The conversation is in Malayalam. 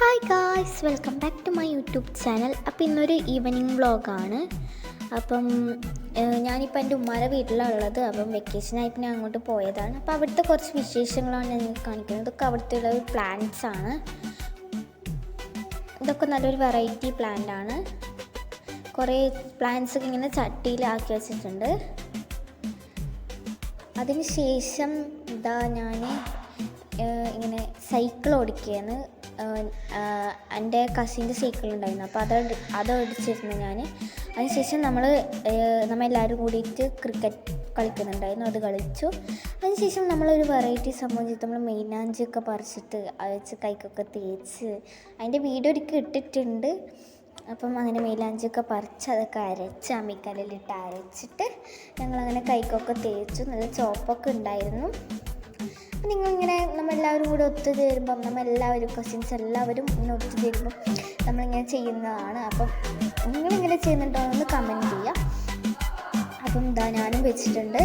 Hi guys, welcome back to my YouTube channel. അപ്പോൾ ഇന്നൊരു ഈവനിങ് വ്ളോഗാണ്. അപ്പം ഞാനിപ്പോൾ എൻ്റെ ഉമ്മാരെ വീട്ടിലാണ് ഉള്ളത്. അപ്പം വെക്കേഷനായിട്ട് ഞാൻ അങ്ങോട്ട് പോയതാണ്. അപ്പോൾ അവിടുത്തെ കുറച്ച് വിശേഷങ്ങളാണ് ഞാൻ നിങ്ങൾക്ക് കാണിക്കുന്നത്. ഇതൊക്കെ അവിടുത്തെ ഉള്ള പ്ലാന്റ്സ് ആണ്. ഇതൊക്കെ നല്ലൊരു വെറൈറ്റി പ്ലാന്റ് ആണ്. കുറേ പ്ലാന്റ്സ് ഒക്കെ ഇങ്ങനെ ചട്ടിയിലാക്കി വെച്ചിട്ടുണ്ട്. അതിന് ശേഷം ഞാൻ ഇങ്ങനെ സൈക്കിൾ ഓടിക്കുകയാണ്. എൻ്റെ കസിൻ്റെ സൈക്കിൾ ഉണ്ടായിരുന്നു. അപ്പോൾ അത് ഓടിച്ചിരുന്നു ഞാൻ. അതിനുശേഷം നമ്മളെല്ലാവരും കൂടിയിട്ട് ക്രിക്കറ്റ് കളിക്കുന്നുണ്ടായിരുന്നു. അത് കളിച്ചു. അതിനുശേഷം നമ്മളൊരു വെറൈറ്റി സംഭവം ചെയ്ത് നമ്മൾ മെയിനാഞ്ചിയൊക്കെ പറിച്ചിട്ട് വെച്ച് കൈക്കൊക്കെ തേച്ച് അതിൻ്റെ വീഡിയോ ഒരിക്കൽ ഇട്ടിട്ടുണ്ട്. അപ്പം അങ്ങനെ മെയിലാഞ്ചിയൊക്കെ പറിച്ച് അതൊക്കെ അരച്ച് അമ്മിക്കല്ലിലിട്ട് അരച്ചിട്ട് ഞങ്ങളങ്ങനെ കൈക്കൊക്കെ തേച്ചു. നല്ല ചോപ്പൊക്കെ ഉണ്ടായിരുന്നു. അപ്പം നിങ്ങളിങ്ങനെ നമ്മളെല്ലാവരും കൂടെ ഒത്തുചേരുമ്പം നമ്മളെല്ലാവരും കസിൻസ് എല്ലാവരും ഇങ്ങനെ ഒത്തുചേരുമ്പം നമ്മളിങ്ങനെ ചെയ്യുന്നതാണ്. അപ്പം നിങ്ങളിങ്ങനെ ചെയ്യുന്നുണ്ടോ എന്ന് കമൻറ്റ് ചെയ്യുക. അപ്പം ഞാനും വെച്ചിട്ടുണ്ട്.